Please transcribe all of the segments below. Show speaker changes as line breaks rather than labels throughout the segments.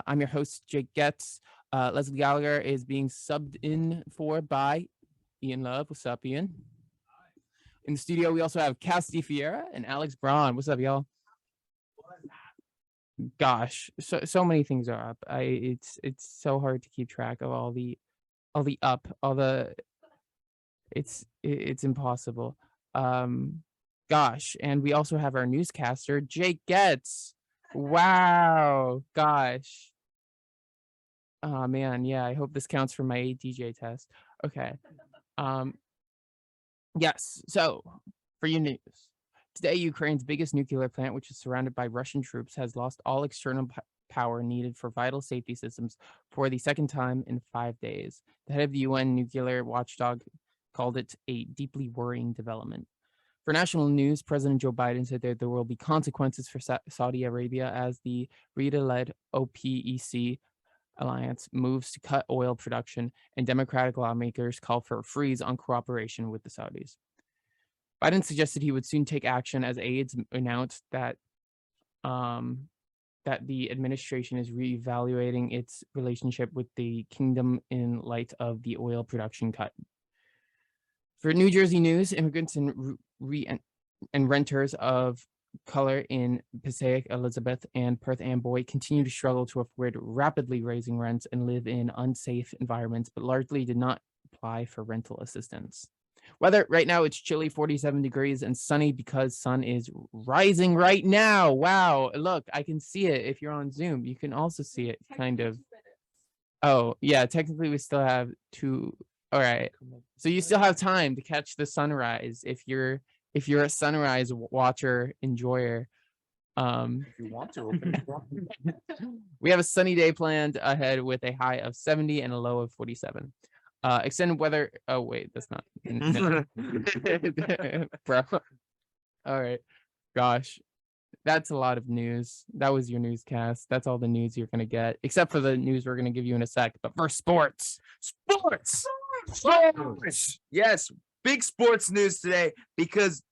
I'm your host, Jake Goetz. Leslie Gallagher is being subbed in for by Ian Love. What's up, Ian? In the studio, we also have Cassidy Fiera and Alex Braun. What's up, y'all? Gosh, so many things are up. It's so hard to keep track of all the it's impossible. Gosh, and we also have our newscaster, Jake Goetz. Wow, gosh. Oh man, yeah, I hope this counts for my DJ test. Okay. Yes, so for your news. Today, Ukraine's biggest nuclear plant, which is surrounded by Russian troops, has lost all external power needed for vital safety systems for the second time in 5 days. The head of the UN nuclear watchdog called it a deeply worrying development. For national news, President Joe Biden said that there will be consequences for Saudi Arabia as the Riyadh-led OPEC alliance moves to cut oil production, and Democratic lawmakers call for a freeze on cooperation with the Saudis. Biden suggested he would soon take action as aides announced that the administration is reevaluating its relationship with the kingdom in light of the oil production cut. For New Jersey news, immigrants and renters of color in Passaic, Elizabeth, and Perth Amboy continue to struggle to afford rapidly raising rents and live in unsafe environments, but largely did not apply for rental assistance. Weather right now, it's chilly, 47 degrees and sunny because sun is rising right now. Wow, look, I can see it. If you're on Zoom, you can also see it kind of. Oh yeah, technically we still have two. All right, so you still have time to catch the sunrise if you're a sunrise watcher, enjoyer.
If you want to.
We have a sunny day planned ahead with a high of 70 and a low of 47. Extended weather. Oh wait, that's not. No. Bro. All right. Gosh, that's a lot of news. That was your newscast. That's all the news you're gonna get, except for the news we're gonna give you in a sec. But for sports.
Yes, big sports news today because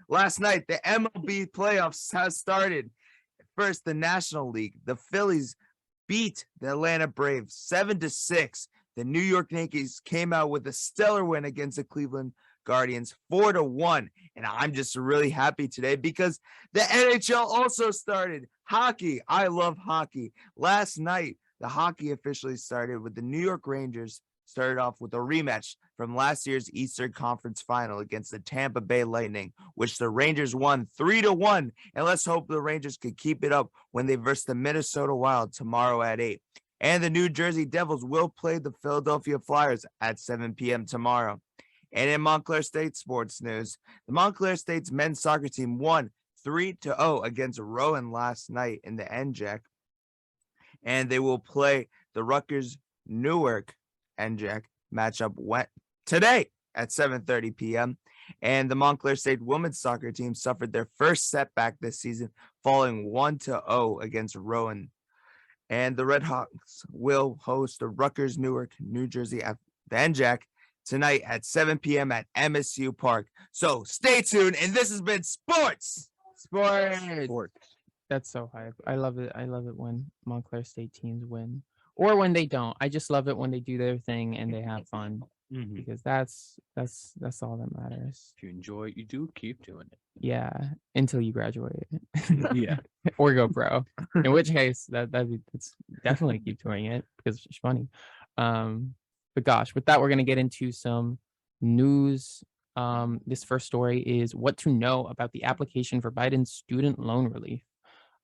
last night, the MLB Playoffs has started. First, the National League. The Phillies beat the Atlanta Braves 7-6. The New York Yankees came out with a stellar win against the Cleveland Guardians 4-1. And I'm just really happy today because the NHL also started. Hockey. I love hockey. Last night, the hockey officially started with the New York Rangers started off with a rematch from last year's Eastern Conference Final against the Tampa Bay Lightning, which the Rangers won 3-1. And let's hope the Rangers could keep it up when they verse the Minnesota Wild tomorrow at 8. And the New Jersey Devils will play the Philadelphia Flyers at 7 p.m. tomorrow. And in Montclair State sports news, the Montclair State's men's soccer team won 3-0 against Rowan last night in the NJAC. And they will play the Rutgers Newark NJAC matchup today at 7:30 p.m. And the Montclair State women's soccer team suffered their first setback this season, falling 1-0 against Rowan. And the Red Hawks will host the Rutgers Newark, New Jersey at the NJAC tonight at 7 p.m. at MSU Park. So stay tuned. And this has been Sports.
That's so hype. I love it. I love it when Montclair State teams win, or when they don't. I just love it when they do their thing and they have fun, because that's all that matters.
If you enjoy it, you do keep doing it.
Yeah, until you graduate.
Yeah,
or go pro. In which case, that's definitely keep doing it because it's funny. But gosh, with that, we're gonna get into some news. This first story is what to know about the application for Biden's student loan relief.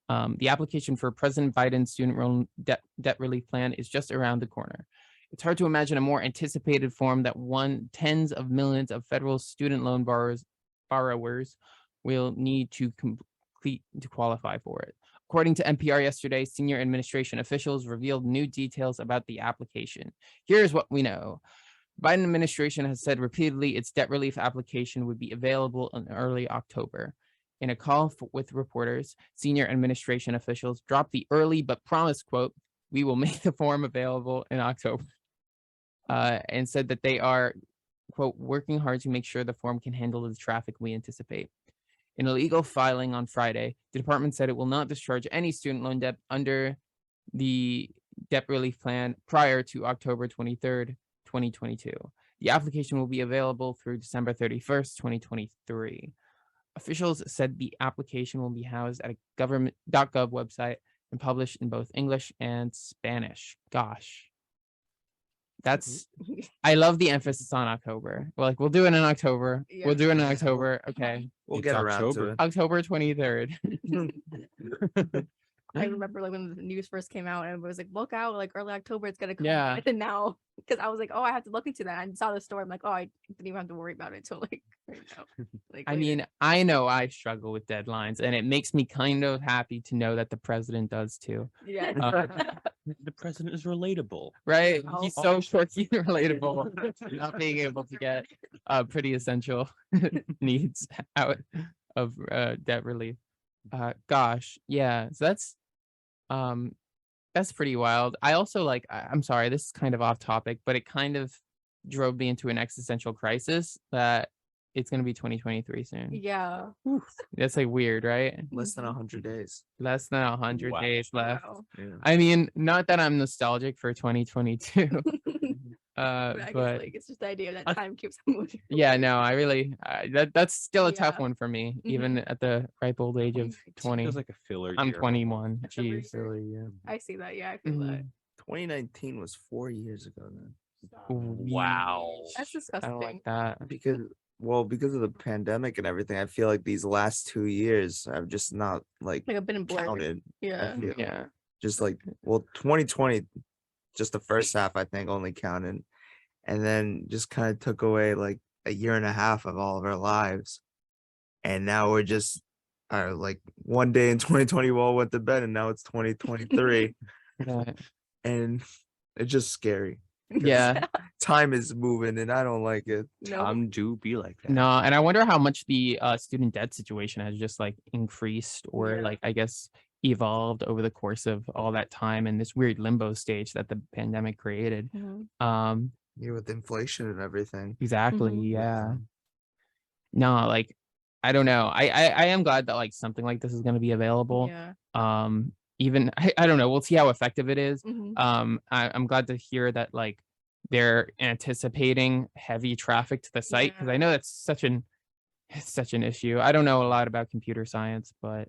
The application for President Biden's student loan debt relief plan is just around the corner. It's hard to imagine a more anticipated form that won tens of millions of federal student loan borrowers will need to complete to qualify for it. According to NPR yesterday, senior administration officials revealed new details about the application. Here's what we know. The Biden administration has said repeatedly its debt relief application would be available in early October. In a call with reporters, senior administration officials dropped the early but promised quote, "We will make the form available in October," and said that they are, quote, "working hard to make sure the form can handle the traffic we anticipate." In a legal filing on Friday, the department said it will not discharge any student loan debt under the debt relief plan prior to October 23rd, 2022. The application will be available through December 31st, 2023. Officials said the application will be housed at a government.gov website and published in both English and Spanish. Gosh. That's I love the emphasis on October. We're like, we'll do it in October.
Yeah.
We'll do it in
Yeah.
October. Okay.
We'll
It's
get around to
October.
it.
October 23rd.
I remember like when the news first came out and it was like, look out, like early October, it's gonna come.
Yeah.
And now, because I was like, oh, I have to look into that. I saw the story. I'm like, oh, I didn't even have to worry about it until like right now. Like,
I
later.
mean, I know I struggle with deadlines, and it makes me kind of happy to know that the president does too.
yeah.
The president is relatable.
Right?
Oh.
He's so quirky and relatable. Not being able to get pretty essential needs out of debt relief. Gosh, yeah. So that's pretty wild. I also like. I'm sorry, this is kind of off topic, but it kind of drove me into an existential crisis that it's gonna be 2023 soon.
Yeah.
That's like weird, right?
Less than 100 days.
Less than 100
Wow.
days left.
Wow.
Yeah.
I mean, not that I'm nostalgic for 2022,
But I guess,
but
like it's just the idea that time keeps moving.
yeah, no, I really that's still a tough
Yeah.
one for me,
Mhm.
even at the ripe old age of 20.
Feels like a filler.
I'm
year.
21.
That's a weird
Jeez.
year.
Really, yeah.
I see that. Yeah, I feel that.
Mhm.
2019 was 4 years ago then.
Wow.
That's
I
disgusting.
don't like that.
Because because of the pandemic and everything, I feel like these last 2 years have just not like
Like I've been in blur.
counted. I
Yeah.
feel.
Yeah.
Just like 2020, just the first half I think only counted, and then just kind of took away like a year and a half of all of our lives, and now we're just like one day in 2020 we all went to bed, and now it's 2023,
Yeah.
and it's just scary.
Yeah.
Time is moving, and I don't like it.
No.
Do be like that.
No, and I wonder how much the student debt situation has just like increased or
Yeah.
like I guess evolved over the course of all that time and this weird limbo stage that the pandemic created.
Mhm.
Yeah, with inflation and everything.
Exactly.
Mhm.
Yeah. No, like I don't know. I am glad that like something like this is going to be available.
Yeah.
Even I don't know. We'll see how effective it is.
Mhm.
I'm glad to hear that like they're anticipating heavy traffic to the site because I know that's such an issue. I don't know a lot about computer science, but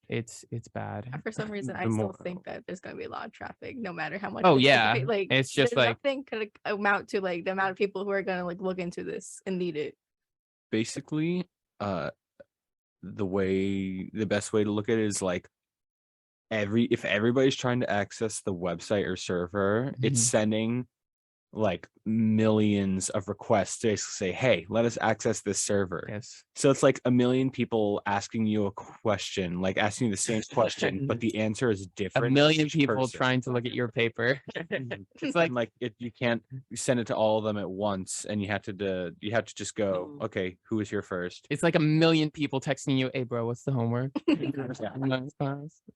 it's bad.
For some reason, I
The
still
more-
think that there's gonna be a lot of traffic, no matter how much.
Oh,
they
yeah.
anticipate. Like
It's just
there's
like-
nothing could amount to like the amount of people who are gonna like look into this and need it.
Basically, the best way to look at it is like if everybody's trying to access the website or server, it's
Mhm.
sending like millions of requests to basically say, hey, let us access this server.
Yes.
So it's like a million people asking you a question, like asking you the same question, but the answer is
A
different. for
million
each
people
person.
trying to look at your paper. It's like
And like you can't send it to all of them at once, and you have to just go, okay, who is here first?
it's like a million people texting you, "Hey, bro, what's the homework?"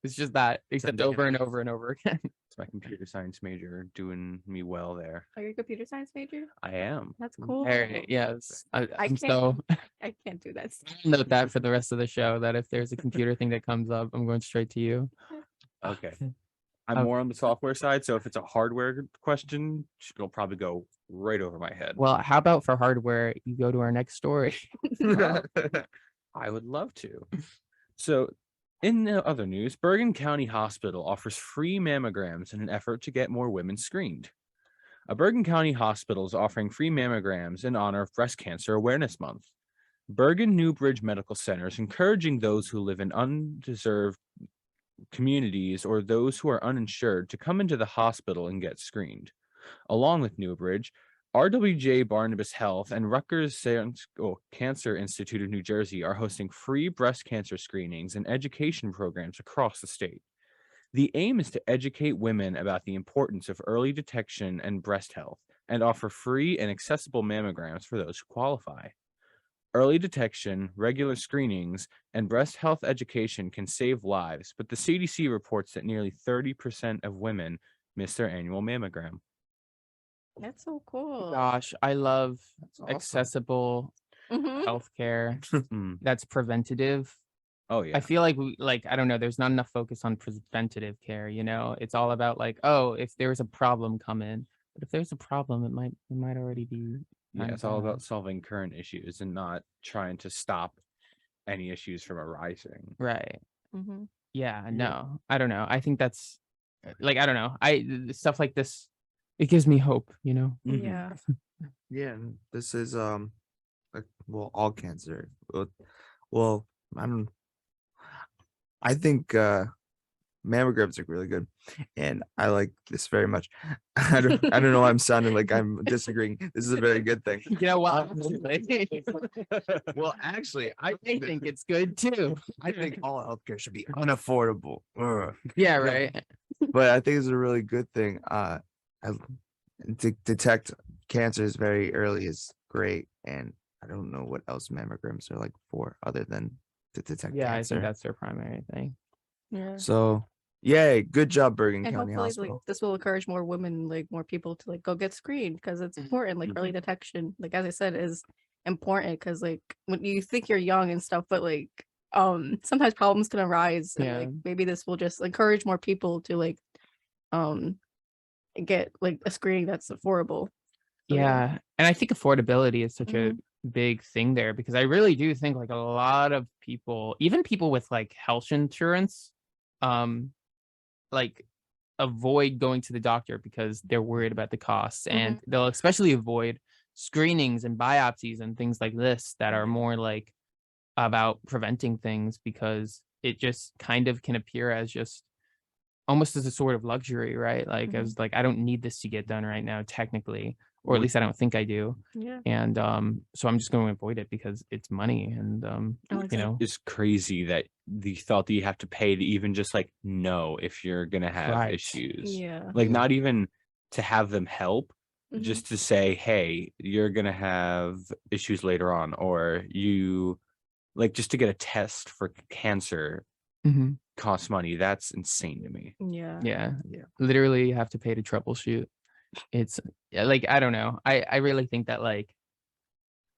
It's just that, except
Send it.
over and over and over again.
It's my computer science major doing me well there.
Are you a computer science major?
I am.
That's cool.
Alright, yes. I'm
can't-
so
I can't do that.
note that for the rest of the show that if there's a computer thing that comes up, I'm going straight to you.
Okay. I'm
Okay.
more on the software side, so if it's a hardware question, it'll probably go right over my head.
Well, how about for hardware, you go to our next story?
I would love to. So, in the other news, Bergen County Hospital offers free mammograms in an effort to get more women screened. A Bergen County hospital is offering free mammograms in honor of Breast Cancer Awareness Month. Bergen Newbridge Medical Center is encouraging those who live in undeserved communities or those who are uninsured to come into the hospital and get screened. Along with Newbridge, RWJ Barnabas Health and Rutgers Cancer Institute of New Jersey are hosting free breast cancer screenings and education programs across the state. The aim is to educate women about the importance of early detection and breast health and offer free and accessible mammograms for those who qualify. Early detection, regular screenings, and breast health education can save lives, but the CDC reports that nearly 30% of women miss their annual mammogram.
That's so cool.
Gosh, I love
That's awesome.
accessible
Mhm.
healthcare
Mm.
that's preventative.
Oh yeah.
I feel like I don't know, there's not enough focus on preventative care, you know? It's all about like, oh, if there's a problem, come in. But if there's a problem, it might already be
Yeah,
time
it's
to
all
have-
about solving current issues and not trying to stop any issues from arising.
right.
Mhm.
Yeah,
Yeah.
no. I don't know. I think that's like I don't know. Stuff like this it gives me hope, you know?
Mhm.
Yeah.
Yeah, and this is like, well, all cancer. Well, I don't. I think mammograms are really good, and I like this very much. I don't know why I'm sounding like I'm disagreeing. This is a very good thing.
You know what?
Well, actually, I
I think it's good too.
I think all healthcare should be unaffordable. Ugh.
Yeah, right.
But I think it's a really good thing. To detect cancers very early is great, and I don't know what else mammograms are like for other than to detect
Yeah, I
cancer.
think that's their primary thing.
Yeah.
So, yay, good job, Bergen
And
County
hopefully,
Hospital.
like this will encourage more women, like more people to like go get screened because it's important. Like early detection, like as I said, is important because like when you think you're young and stuff, but like sometimes problems can arise, and like
Yeah.
maybe this will just encourage more people to like um get like a screening that's affordable. So,
Yeah. And I think affordability is such a
Mhm.
big thing there because I really do think like a lot of people, even people with like health insurance, like avoid going to the doctor because they're worried about the costs and they'll especially avoid screenings and biopsies and things like this that are more like about preventing things because it just kind of can appear as just almost as a sort of luxury, right? Like as like I don't need this to get done right now technically, or at least I don't think I do.
Yeah.
And so I'm just going to avoid it because it's money and you know,
It's crazy that the thought that you have to pay to even just like know if you're gonna have
Right.
issues.
Yeah.
Like not even to have them help,
Mhm.
just to say, hey, you're gonna have issues later on, or you like just to get a test for cancer
mhm,
costs money. That's insane to me.
Yeah.
yeah,
Yeah.
literally you have to pay to troubleshoot. It's yeah, like I don't know. I really think that like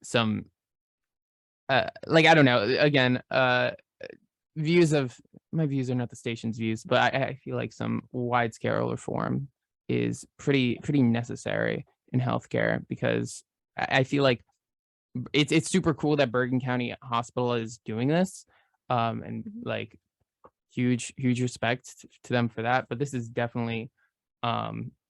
some like I don't know. Again, views of my views are not the station's views, but I feel like some wide scale reform is pretty necessary in healthcare because I feel like it's super cool that Bergen County Hospital is doing this, and like huge respect to them for that. But this is definitely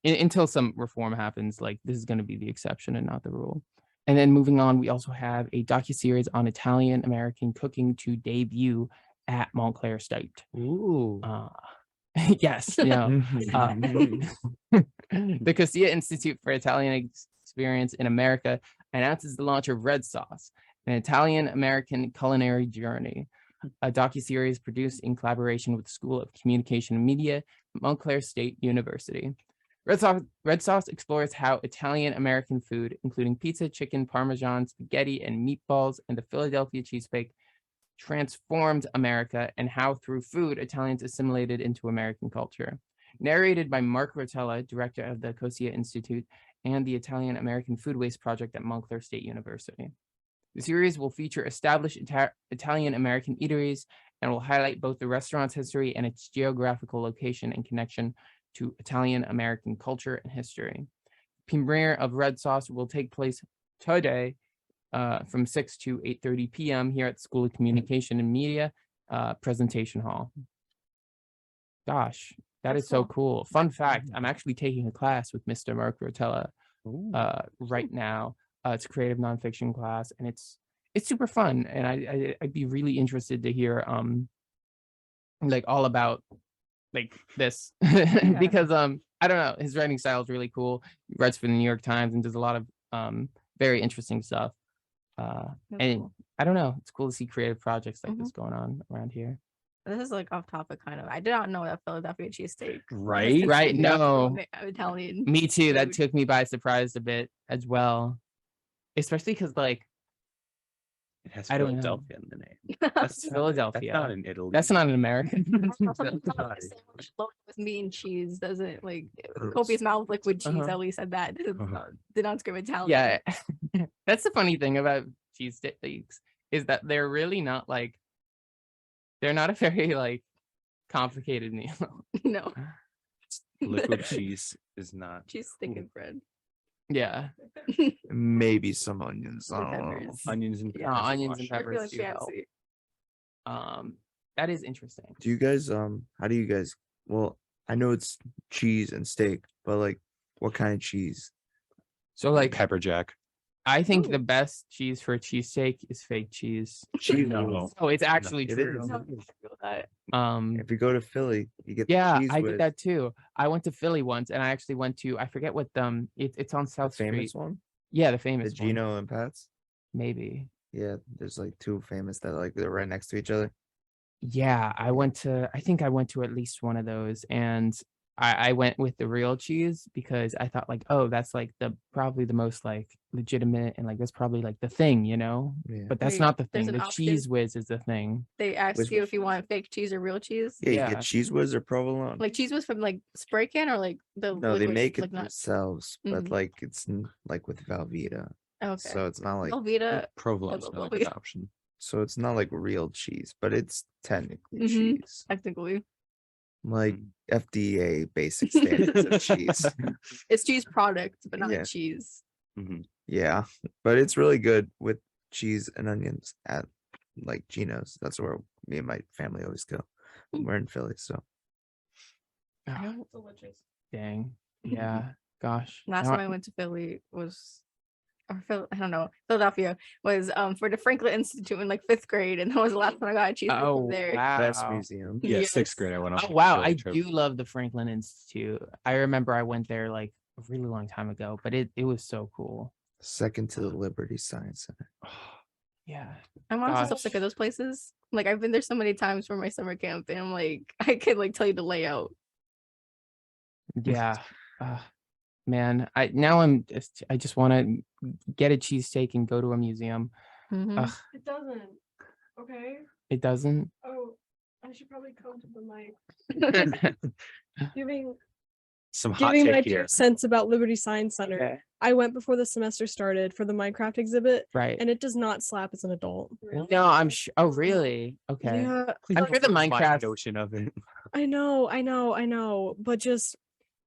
until some reform happens, like this is going to be the exception and not the rule. And then moving on, we also have a docuseries on Italian American cooking to debut at Montclair State.
Ooh.
Yes, yeah. The Cosia Institute for Italian Experience in America announces the launch of Red Sauce, an Italian American culinary journey, a docuseries produced in collaboration with the School of Communication and Media at Montclair State University. Red Sauce explores how Italian American food, including pizza, chicken, parmesan, spaghetti, and meatballs, and the Philadelphia cheesesteak, transformed America and how through food Italians assimilated into American culture. Narrated by Mark Rotella, director of the Cosia Institute and the Italian American Food Waste Project at Montclair State University. The series will feature established Italian American eateries and will highlight both the restaurant's history and its geographical location and connection to Italian American culture and history. Premiere of Red Sauce will take place today from 6 to 8:30 p.m. here at School of Communication and Media Presentation Hall. Gosh, that
That's
is so
cool.
cool. Fun fact, I'm actually taking a class with Mr. Mark Rotella right now. It's a creative nonfiction class, and it's super fun. And I'd be really interested to hear like all about like this because I don't know, his writing style is really cool. He writes for the New York Times and does a lot of very interesting stuff.
That's
And
cool.
I don't know, it's cool to see creative projects like this going on around here.
This is like off topic, kind of. I did not know that Philadelphia cheesesteak.
Right?
Right, no.
Italian.
Me too. That
food.
took me by surprise a bit as well, especially because like
It has
I don't know.
Philadelphia in the name.
That's
That's
Philadelphia.
not in Italy.
That's not an American.
Also, the sandwich loaded with meat and cheese doesn't like copious mouth liquid cheese. At least said that did not scream Italian.
Yeah, that's the funny thing about cheesesteaks is that they're really not like They're not a very like complicated meal.
No,
Liquid cheese is not.
cheese stick and bread.
Yeah.
Maybe some onions. I
With
don't know.
peppers.
Onions and
Yeah,
peppers.
onions and
wash.
I feel
peppers
like
do help.
fancy.
That is interesting.
Do you guys how do you guys well, I know it's cheese and steak, but like what kind of cheese?
So like
Pepper jack.
I think
Ooh.
the best cheese for a cheesesteak is fake cheese.
Cheese.
No.
Oh, it's actually
it
true.
is.
No, I feel that.
If you go to Philly, you get
Yeah,
the cheese
I
whiz,
did that too. I went to Philly once, and I actually went to I forget what it's on
the
South
famous
Street.
one,
Yeah, the
the
famous one.
Gino and Pat's.
Maybe.
Yeah, there's like two famous that like they're right next to each other.
Yeah, I think I went to at least one of those, and I went with the real cheese because I thought like, oh, that's like probably the most like legitimate, and like that's probably like the thing, you know.
Yeah.
But that's
Wait,
not the
there's
thing.
an
The
option?
cheese whiz is the thing.
They ask
Whiz
you
whiz.
if you want fake cheese or real cheese.
Yeah, you
Yeah.
get cheese whiz or provolone.
Like cheese was from like spray can or like the
No, they
liquid,
make it
like not
themselves, but
Mhm.
like it's like with Velveeta,
okay.
so it's not like
Velveeta.
Provolone's
love
not a good
Velveeta.
option.
so it's not like real cheese, but it's technically
Mhm.
cheese,
Technically,
like
Mm.
FDA basic standards of cheese.
it's cheese product, but not
Yeah.
cheese.
Yeah, but it's really good with cheese and onions at like Gino's. That's where me and my family always go. We're in Philly, so
Ah,
Delicious.
dang. Yeah. Gosh.
Last
Now
time I went to Philly was, I don't know, Philadelphia was for the Franklin Institute in like 5th grade, and that was the last time I got a cheese
Oh
there.
best
wow.
museum.
Yeah,
Yes.
6th grade I went on.
Oh
a
wow,
Philly
I
trip.
do love the Franklin Institute. I remember I went there like a really long time ago, but it was so cool.
Second to the Liberty Science Center.
Yeah.
I'm honestly so sick
Gosh.
of those places. Like I've been there so many times for my summer camp, and I'm like, I could like tell you the layout.
Yeah. Man, I just want to get a cheesesteak and go to a museum.
Mhm.
Ugh,
It doesn't. Okay.
it doesn't.
Oh, I should probably come to the mic.
Okay.
Giving
Some hot
giving my
take
2
here.
cents about Liberty Science Center. I went before the semester started for the Minecraft exhibit,
Right.
and it does not slap as an adult.
No, I'm sure. Oh, really? Okay.
Yeah,
Please
I'm
don't
sure the
ruin my
Minecraft-
notion of it.
I know. But just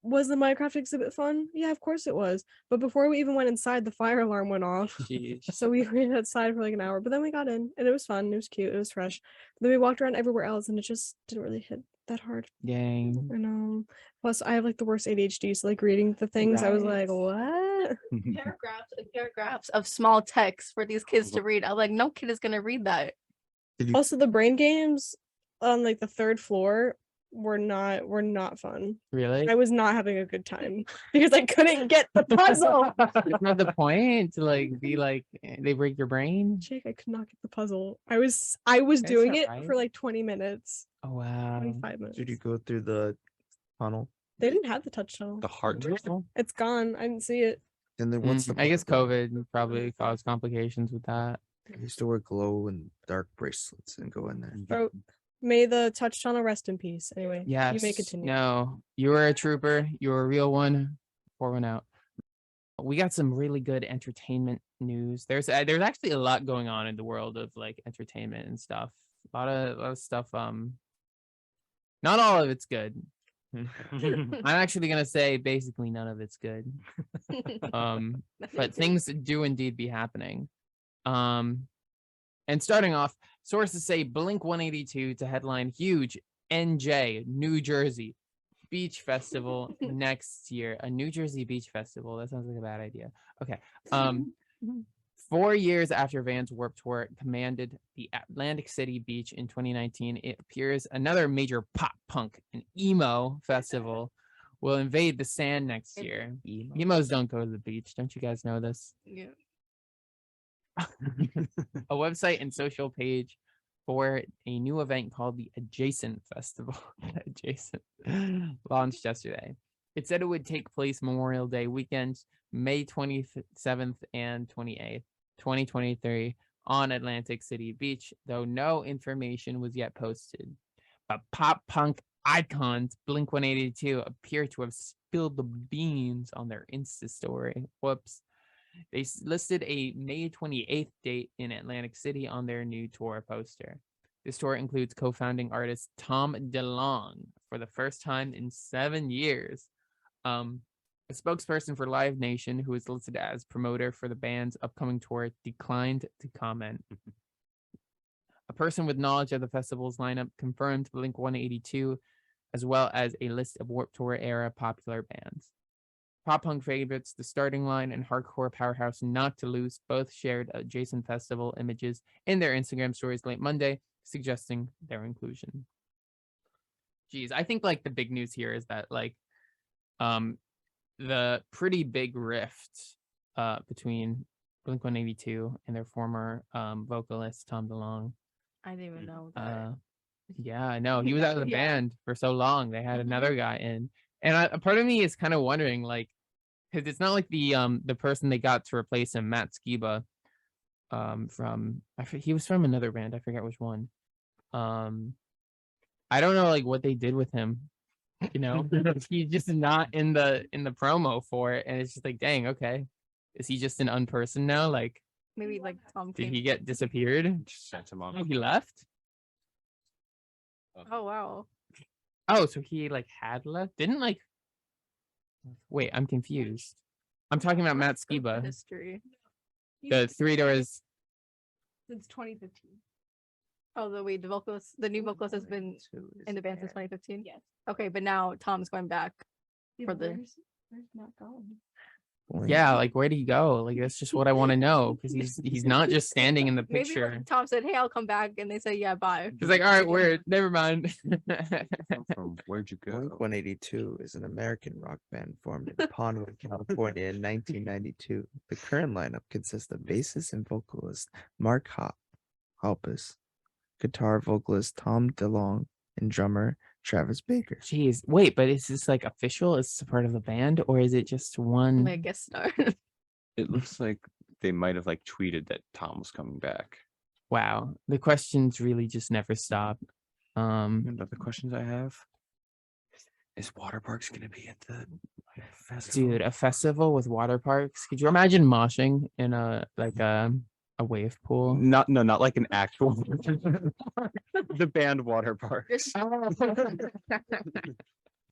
was the Minecraft exhibit fun? Yeah, of course it was. But before we even went inside, the fire alarm went off.
Jeez.
So we waited outside for like an hour, but then we got in, and it was fun. It was cute. It was fresh. But then we walked around everywhere else, and it just didn't really hit that hard.
Dang.
I know. Plus, I have like the worst ADHD, so like reading the things, I was
Right.
like, what?
Paragraphs and paragraphs of small text for these kids to read. I'm like, no kid is gonna read that.
Also, the brain games on like the 3rd floor were not fun.
Really?
I was not having a good time because I couldn't get the puzzle.
Isn't that the point to like be like they break your brain?
Jake, I could not get the puzzle. I was
That's
doing it
alright.
for like 20 minutes,
Oh wow.
25 minutes.
Did you go through the tunnel?
They didn't have the touch tunnel.
The heart.
It's gone. I didn't see it.
And then what's the
I guess
point, though?
COVID probably caused complications with that.
I used to wear glow and dark bracelets and go in there.
Bro, may the touch tunnel rest in peace. Anyway,
Yes.
you may continue.
No, you were a trooper. You were a real one. Pour one out. We got some really good entertainment news. There's actually a lot going on in the world of like entertainment and stuff. A lot of stuff. Not all of it's good. I'm actually gonna say basically none of it's good. But things do indeed be happening. And starting off, sources say Blink-182 to headline huge NJ New Jersey beach festival next year. A New Jersey beach festival. That sounds like a bad idea. Okay. 4 years after Van's Warped Tour commanded the Atlantic City beach in 2019, it appears another major pop punk and emo festival will invade the sand next year. Emos don't go to the beach. Don't you guys know this?
Yeah.
A website and social page for a new event called the Adjacent Festival Adjacent launched yesterday. It said it would take place Memorial Day weekend, May 27th and 28th, 2023 on Atlantic City Beach, though no information was yet posted. But pop punk icons Blink-182 appear to have spilled the beans on their Insta story. Whoops. They listed a May 28th date in Atlantic City on their new tour poster. This tour includes co-founding artist Tom DeLonge for the first time in 7 years. A spokesperson for Live Nation, who is listed as promoter for the band's upcoming tour, declined to comment. A person with knowledge of the festival's lineup confirmed Blink-182, as well as a list of Warped Tour era popular bands. Pop punk favorites The Starting Line and hardcore powerhouse Not to Loose both shared adjacent festival images in their Instagram stories late Monday, suggesting their inclusion. Geez, I think like the big news here is that like the pretty big rift between Blink-182 and their former vocalist Tom DeLonge.
I didn't even know that.
Yeah, I know. He was out of the
Yeah.
band for so long. They had another guy in. And a part of me is kind of wondering, like, because it's not like the person they got to replace him, Matt Skiba, he was from another band. I forget which one. I don't know like what they did with him. You know, he's just not in the promo for it, and it's just like, dang, okay, is he just an unperson now? Like,
Maybe like Tom
did
came.
he get disappeared?
Just sent him
Oh,
on.
he left.
Oh wow.
Oh, so he like had left? Didn't like? Wait, I'm confused. I'm talking about Matt Skiba,
History.
the Three Doors.
Since 2015.
Oh, the new vocalist has been in the band since 2015. Yes. Okay, but now Tom's going back for the.
Where's Matt going?
Yeah, like where did he go? Like that's just what I want to know, because he's not just standing in the
Maybe
picture.
like, Tom said, "Hey, I'll come back," and they say, "Yeah, bye."
He's like, all right, weird, never mind.
From where'd you go?
Blink-182 is an American rock band formed in Conway, California in 1992. The current lineup consists of bassist and vocalist Mark Hoppus, guitar vocalist Tom DeLonge, and drummer Travis Baker.
Jeez, wait, but is this like official? Is this a part of the band, or is it just one?
My guest star.
It looks like they might have like tweeted that Tom was coming back.
Wow, the questions really just never stop.
Another questions I have: is water parks gonna be at the festival?
Dude, a festival with water parks. Could you imagine moshing in a wave pool?
Not like an actual the band water park.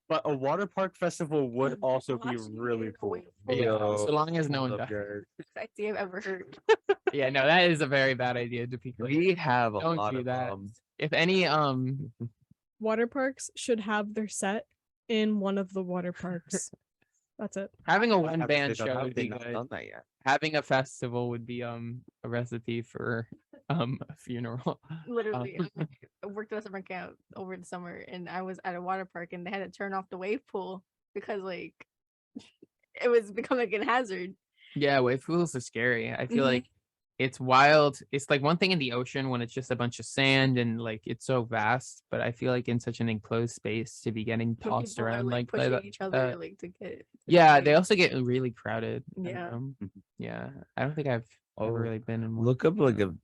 But a water park festival would also be really cool.
Yeah, so long as no one dies.
Best idea I've ever heard.
Yeah, no, that is a very bad idea to people.
We have a
Don't
lot
do
of
that. If any
Water parks should have their set in one of the water parks. That's it.
having a
Have
one
they
band
done-
show
have
would
they
be
not
good.
done that yet?
Having a festival would be a recipe for a funeral.
Literally, I worked at a summer camp over the summer, and I was at a water park, and they had to turn off the wave pool because like it was becoming a hazard.
Yeah, wave pools are scary. I feel
Mhm.
like it's wild. It's like one thing in the ocean when it's just a bunch of sand and like it's so vast, but I feel like in such an enclosed space to be getting
When
tossed
people are,
around like by
pushing
the,
each other like to get.
yeah, they also get really crowded.
Yeah.
Yeah, I don't think I've ever
Oh,
really been in one.
Look up like a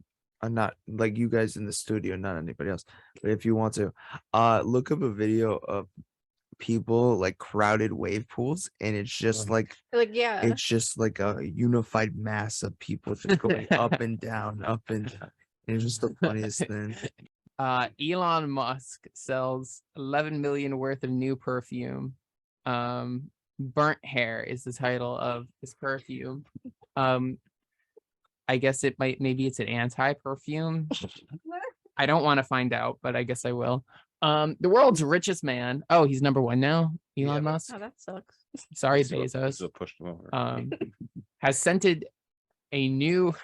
not like you guys in the studio, not anybody else. But if you want to, look up a video of people like crowded wave pools, and it's just like
Yeah.
it's just like a unified mass of people just going up and down, up and down. And it's just the funniest thing.
Elon Musk sells 11 million worth of new perfume. Burnt Hair is the title of this perfume. I guess maybe it's an anti-perfume. I don't want to find out, but I guess I will. The world's richest man. Oh, he's number one now. Elon Musk.
Oh, that sucks.
Sorry,
So
Bezos.
pushed him over.
Has scented a new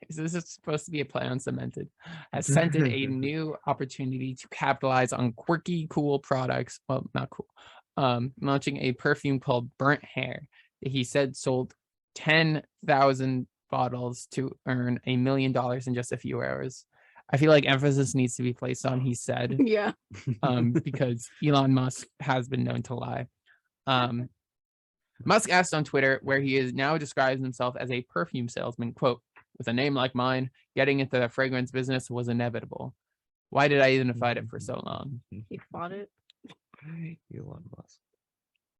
this is supposed to be a play on cemented, has scented a new opportunity to capitalize on quirky, cool products. Well, not cool. Launching a perfume called Burnt Hair that he said sold 10,000 bottles to earn $1 million in just a few hours. I feel like emphasis needs to be placed on he said,
Yeah.
because Elon Musk has been known to lie. Musk asked on Twitter, where he is now describes himself as a perfume salesman, quote, "With a name like mine, getting into the fragrance business was inevitable. Why did I even fight it for so long?"
He fought it.
Elon Musk.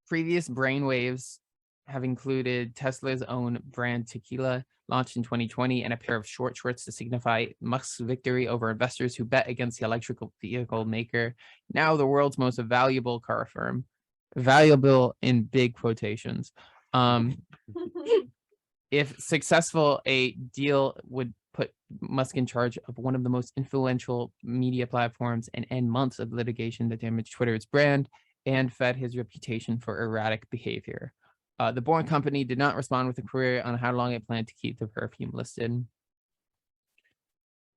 Previous brainwaves have included Tesla's own brand tequila, launched in 2020, and a pair of short shorts to signify Musk's victory over investors who bet against the electrical vehicle maker, now the world's most valuable car firm. Valuable in big quotations. If successful, a deal would put Musk in charge of one of the most influential media platforms and end months of litigation that damaged Twitter's brand and fed his reputation for erratic behavior. The Boring Company did not respond with a query on how long it planned to keep the perfume listed.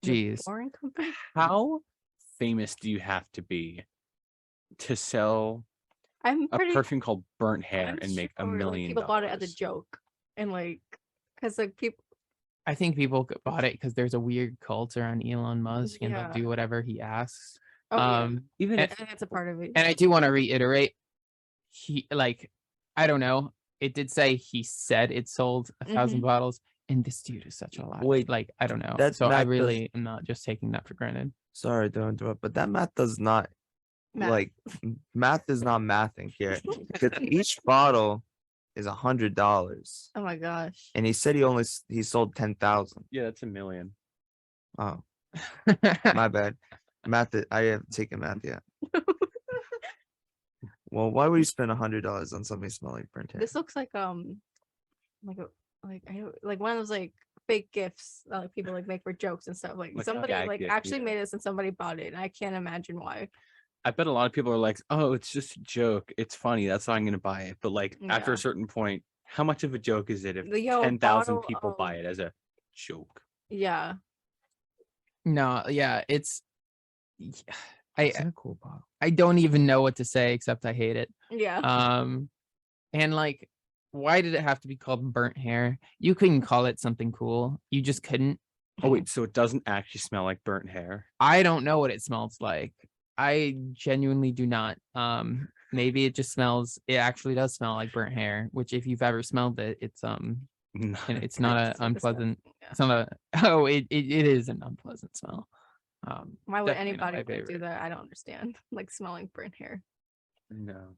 Jeez.
Boring company.
How famous do you have to be to sell
I'm
a
pretty.
perfume called Burnt Hair
I'm
and make $1
sure, like,
million?
people bought it as a joke, and like, cause like people.
I think people bought it because there's a weird cult around Elon Musk and
Yeah.
they'll do whatever he asks.
Oh, yeah.
Even
I
if
think that's a part of it.
And I do want to reiterate, I don't know. It did say he said it sold 1,000 bottles, and this dude is such a lot.
Wait,
I don't know.
that
So I
math does-
really am not just taking that for granted.
Sorry to interrupt, but that math does not
Math.
math is not mathing here. Because each bottle is $100,
Oh my gosh.
and he said he sold 10,000.
yeah, that's $1 million.
Oh, my bad. Math. I haven't taken math yet. Well, why would you spend $100 on something smelling burnt hair?
This looks like like one of those like fake gifts that like people like make for jokes and stuff. Like
Like a
somebody
gag
like
gift,
actually
yeah.
made this and somebody bought it, and I can't imagine why.
I bet a lot of people are like, "Oh, it's just a joke. It's funny. That's why I'm gonna buy it." But like after
Yeah.
a certain point, how much of a joke is it if
Yo, a
10,000
bottle
people buy
of-
it as a joke?
Yeah.
No, yeah, I
It's a cool bottle.
I don't even know what to say except I hate it.
Yeah.
And like, why did it have to be called burnt hair? You couldn't call it something cool. You just couldn't.
Oh wait, so it doesn't actually smell like burnt hair?
I don't know what it smells like. I genuinely do not. Maybe it actually does smell like burnt hair, which if you've ever smelled it, it's and it's not
It's
a unpleasant.
disgusting, yeah.
It's not it is an unpleasant smell.
Why would
definitely not
anybody
my
want to do
favorite.
that? I don't understand. Like smelling burnt hair.
No.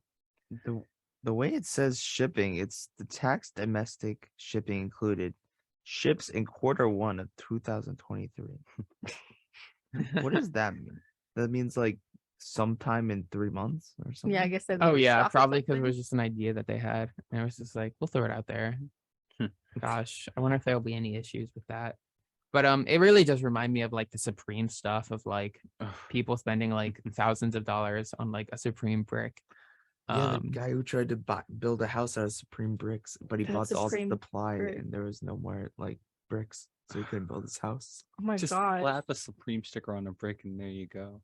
The way it says shipping, it's the tax domestic shipping included. Ships in Q1 of 2023. What does that mean? That means like sometime in 3 months or something.
Yeah, I guess.
Oh yeah, probably because it was just an idea that they had, and it was just like, we'll throw it out there. Gosh, I wonder if there'll be any issues with that. But it really does remind me of like the Supreme stuff of like people spending like thousands of dollars on like a Supreme brick.
Yeah, the guy who tried to build a house out of Supreme bricks, but he bought all the
Supreme
supply
brick.
and there was no more like bricks, so he couldn't build his house.
Oh my
Just
god.
slap a Supreme sticker on a brick and there you go.